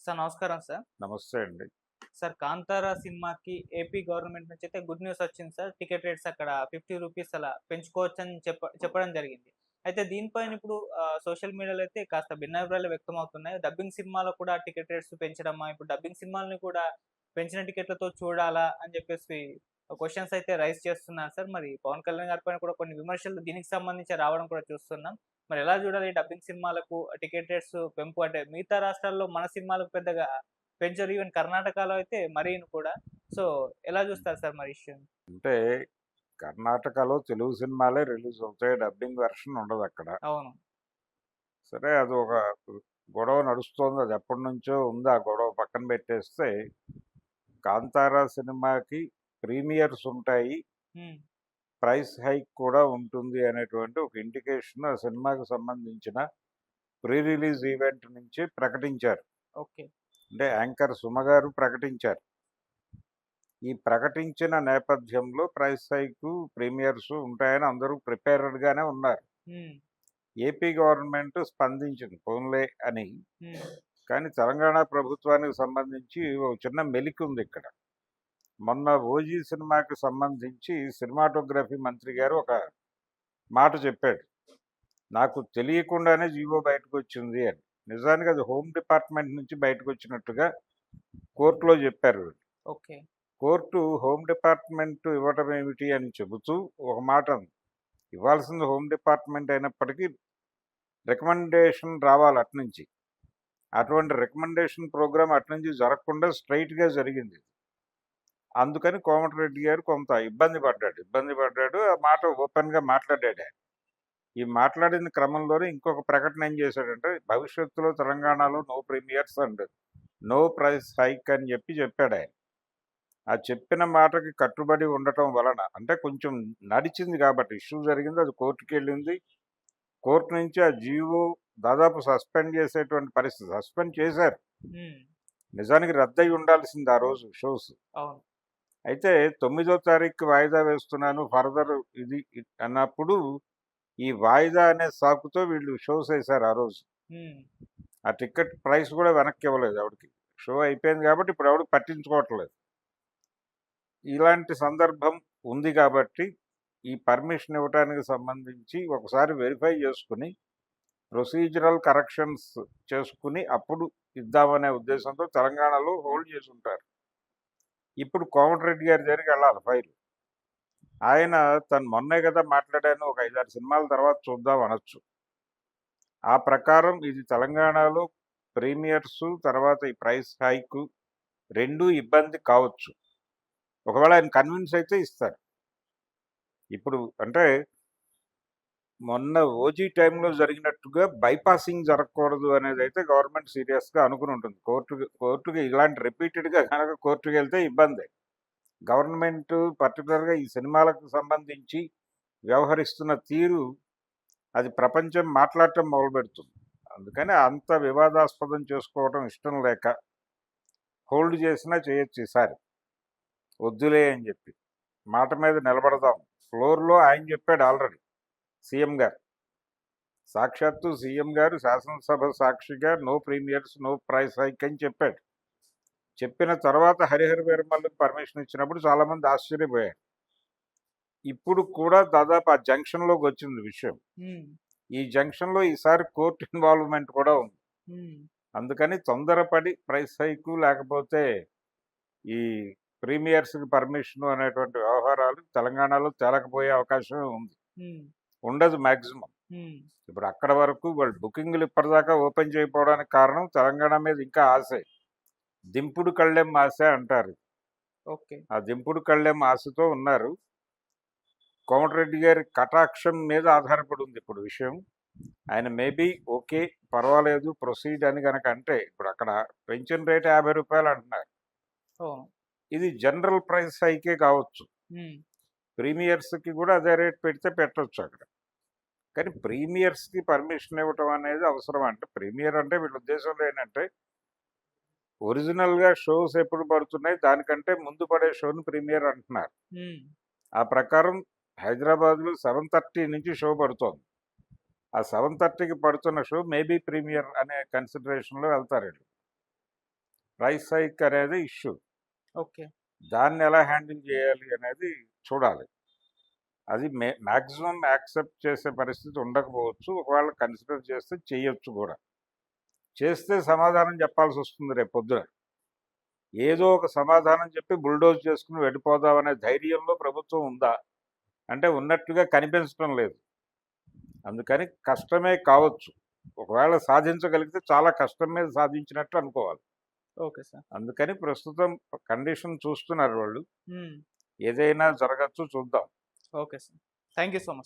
Sir నమస్కారం sir. నమస్తే అండి. సార్ 'కాంతార' సినిమాకి ఏపీ గవర్నమెంట్ నుంచయితే గుడ్ న్యూస్ వచ్చింది సార్. టికెట్ రేట్స్ అక్కడ ₹50 అలా పెంచుకోవచ్చని చెప్పడం జరిగింది. అయితే దీనిపైన ఇప్పుడు సోషల్ మీడియాలో అయితే కాస్త భిన్నాభిప్రాయాలు వ్యక్తమవుతున్నాయి. డబ్బింగ్ సినిమాలో కూడా టికెట్ రేట్స్ పెంచడమా? ఇప్పుడు డబ్బింగ్ సినిమాలని కూడా పెంచిన టికెట్లతో చూడాలా? అని చెప్పేసి క్వెషన్స్ అయితే రైజ్ చేస్తున్నారు సార్. మరి పవన్ కళ్యాణ్ గారి పైన కూడా కొన్ని విమర్శలు దీనికి సంబంధించి రావడం కూడా చూస్తున్నాం. మరి ఎలా చూడాలి డబ్బింగ్ సినిమాలకు టికెట్ రేట్స్ పెంపు అంటే మిగతా రాష్ట్రాల్లో మన సినిమాలకు పెద్దగా పెంచరు. ఈవెన్ కర్ణాటకలో అయితే మరీను కూడా. సో, ఎలా జూస్తారు సార్ మరి ఇష్యూని? అంటే కర్ణాటకలో తెలుగు సినిమాలే రిలీజ్ అవుతాయి. డబ్బింగ్ వెర్షన్ ఉండదక్కడ. అవును. సరే అది ఒక గొడవ నడుస్తోంది. అది ఎప్పటినుంచో ఉంది. ఆ గొడవ పక్కన పెట్టేస్తే 'కాంతార' సినిమాకి ప్రీమియర్స్ ఉంటాయి. హ్మ్. ప్రైస్ హైక్ కూడా ఉంటుంది అనేటువంటి ఒక ఇండికేషన్ ఆ సినిమాకి సంబంధించిన ప్రీ రిలీజ్ ఈవెంట్ నుంచి ప్రకటించారు. ఓకే. అంటే యాంకర్ సుమ గారు ప్రకటించారు. ఈ ప్రకటించిన నేపథ్యంలో ప్రైస్ హైకు, ప్రీమియర్స్ ఉంటాయని అందరూ ప్రిపేర్డ్‌గానే ఉన్నారు. హ్మ్. ఏపీ గవర్నమెంట్ స్పందించింది పోన్లే అని. హ్మ్. కానీ తెలంగాణ ప్రభుత్వానికి సంబంధించి ఒక చిన్న మెలికుందిక్కడ. మొన్న 'ఓజీ' సినిమాకి సంబంధించి సినిమాటోగ్రఫీ మంత్రి గారు ఒక మాట చెప్పాడు. నాకు తెలియకుండానే జీవో బయటకొచ్చింది అని. నిజానికి అది హోమ్ డిపార్ట్‌మెంట్ నుంచి బయటకొచ్చినట్టుగా కోర్ట్‌లో చెప్పారు. ఓకే. కోర్టు హోమ్ డిపార్ట్‌మెంట్ ఇవ్వటం ఏమిటి అని చెబుతూ ఒక మాట అంది. ఇవ్వాల్సింది హోమ్ డిపార్ట్‌మెంట్ అయినప్పటికీ రికమెండేషన్ రావాలి అటునుంచి. అటువంటి రికమెండేషన్ ప్రోగ్రామ్ అటునుంచి జరగకుండా స్ట్రెయిట్‌గా జరిగింది. అందుకని కోమటిరెడ్డి గారు కొంత ఇబ్బంది పడ్డాడు. ఆ మాట ఓపెన్‌గా మాట్లాడాడాయన. ఈ మాట్లాడిన క్రమంలోనే ఇంకొక ప్రకటన ఏం చేశాడంటే, భవిష్యత్తులో తెలంగాణలో no premieres and no price hike అని చెప్పాడాయన. ఆ చెప్పిన మాటకి కట్టుబడి ఉండటం వలన అంటే కొంచెం నడిచింది కాబట్టి ఇష్యూ జరిగింది. అది కోర్టుకెళ్ళింది. కోర్టు నుంచి ఆ జీవో దాదాపు సస్పెండ్ చేసేటువంటి పరిస్థితి. సస్పెండ్ చేశారు. హ్మ్. నిజానికి రద్దయి ఉండాల్సింది ఆ రోజు షోస్. అవును. అయితే 9వ తారీఖుకి వాయిదా వేస్తున్నాను ఫర్దర్ అన్నప్పుడు ఈ వాయిదా అనే సాకుతో వీళ్ళు షోస్ ఏశారు ఆ రోజు. హ్మ్. ఆ టికెట్ ప్రైస్ కూడా వెనక్కి ఇవ్వలేదు ఎవడికి. షో అయిపోయింది కాబట్టి ఇప్పుడు ఎవడు పట్టించుకోవట్లేదు. ఇలాంటి సందర్భం ఉంది కాబట్టి, ఈ పర్మిషన్ ఇవ్వటానికి సంబంధించి ఒకసారి వెరిఫై చేసుకొని, ప్రొసీజరల్ కరెక్షన్స్ చేసుకొని, అప్పుడు ఇద్దామనే ఉద్దేశంతో తెలంగాణలో హోల్డ్ చేసుంటారు. ఇప్పుడు కోమటిరెడ్డి గారి దగ్గరికెళ్ళాలి ఫైలు. ఆయన తను మొన్నే కదా మాట్లాడాను, ఒక 5, 6 సినిమాల తర్వాత చూద్దాం అనొచ్చు. ఆ ప్రకారం ఇది తెలంగాణలో ప్రీమియర్సు, తర్వాత ఈ ప్రైస్ హైకు 2 ఇబ్బంది కావచ్చు. ఒకవేళ ఆయన కన్విన్స్ అయితే ఇస్తారు. ఇప్పుడు అంటే మొన్న ఓజీ టైంలో జరిగినట్టుగా బైపాసింగ్ జరగకూడదు అనేదైతే గవర్నమెంట్ సీరియస్‌గా అనుకుని ఉంటుంది. కోర్టుకి ఇలాంటి రిపీటెడ్‌గా గనక కోర్టుకెళ్తే ఇబ్బందే. గవర్నమెంట్ పర్టిక్యులర్‌గా ఈ సినిమాలకు సంబంధించి వ్యవహరిస్తున్న తీరు అది ప్రపంచం మాట్లాడటం మొదలుపెడుతుంది. అందుకని అంత వివాదాస్పదం చేసుకోవడం ఇష్టం లేక హోల్డ్ చేసినా చేయొచ్చు ఈసారి. వద్దులే అని చెప్పి. మాట మీద నిలబడదాం. ఫ్లోర్‌లో ఆయన చెప్పాడు ఆల్రెడీ సీఎం గారు. సాక్షాత్తు సీఎం గారు శాసనసభ సాక్షిగా no premieres, no price hike అని చెప్పాడు. చెప్పిన తర్వాత హరిహర వీరమల్లుకి పర్మిషన్ ఇచ్చినప్పుడు చాలామంది ఆశ్చర్యపోయారు. ఇప్పుడు కూడా దాదాపు ఆ జంక్షన్‌లోకొచ్చింది విషయం. హ్మ్. ఈ జంక్షన్‌లో ఈసారి కోర్ట్ ఇన్వాల్వ్‌మెంట్ కూడా ఉంది. హ్మ్. అందుకని తొందరపడి ప్రైస్ హైకు లేకపోతే ఈ ప్రీమియర్స్‌కి పర్మిషను అనేటువంటి వ్యవహారాలు తెలంగాణలో తేలకపోయే అవకాశమే ఉంది. హ్మ్. ఉండదు మాక్సిమం. హ్మ్. ఇప్పుడు అక్కడ వరకు వాళ్ళు బుకింగ్‌లు ఇప్పటిదాకా ఓపెన్ చేయకపోవడానికి కారణం తెలంగాణ మీద ఇంకా ఆశే. దింపుడు కళ్ళెం ఆశ అంటారు. ఓకే. ఆ దింపుడు కళ్ళెం ఆశతో ఉన్నారు. కోమటిరెడ్డి గారి కటాక్షం మీద ఆధారపడి ఉంది ఇప్పుడు విషయం. ఆయన మేబీ ఓకే. పర్వాలేదు ప్రొసీడ్ అని గనక అంటే ఇప్పుడు అక్కడ పెన్షన్ రేట్ రూ. 50 అంటున్నారు. అవును. ఇది జనరల్ ప్రైస్ హైకే కావచ్చు. హ్మ్. ప్రీమియర్స్‌కి కూడా అదే రేట్ పెడితే పెట్టొచ్చు అక్కడ. కానీ ప్రీమియర్స్‌కి పర్మిషన్ ఇవ్వటం అనేది అవసరమా? అంటే ప్రీమియర్ అంటే వీళ్ళ ఉద్దేశంలో ఏంటంటే ఒరిజినల్‌గా షోస్ ఎప్పుడు పడుతున్నాయి, దానికంటే ముందు పడే షోని ప్రీమియర్ అంటున్నారు. హ్మ్. ఆ ప్రకారం హైదరాబాద్‌లో 7:30 నుంచి షో పడుతోంది. ఆ 7:30కి పడుతున్న షో మేబీ ప్రీమియర్ అనే కన్సిడరేషన్‌లో వెళ్తారీళ్ళు. ప్రైస్ హైక్ అనేది ఇష్యూ. ఓకే. దాన్ని ఎలా హ్యాండిల్ చేయాలి అనేది చూడాలి. అది మ్యాక్సిమం యాక్సెప్ట్ చేసే పరిస్థితి ఉండకపోవచ్చు. ఒకవేళ కన్సిడర్ చేస్తే చేయొచ్చు కూడా. చేస్తే సమాధానం చెప్పాల్సి వస్తుంది రేపు పొద్దున. ఏదో ఒక సమాధానం చెప్పి బుల్డోజ్ చేసుకుని వెళ్ళిపోదామనే ధైర్యంలో ప్రభుత్వం ఉందా అంటే ఉన్నట్టుగా కనిపించడం లేదు. అందుకని కష్టమే కావచ్చు. ఒకవేళ సాధించగలిగితే చాలా కష్టం మీద సాధించినట్టు అనుకోవాలి. Okay sir. అందుకని ప్రస్తుతం కండిషన్ చూస్తున్నారు వాళ్ళు. హ్మ్. ఏదైనా జరగచ్చు, చూద్దాం. Okay sir. Thank you so much.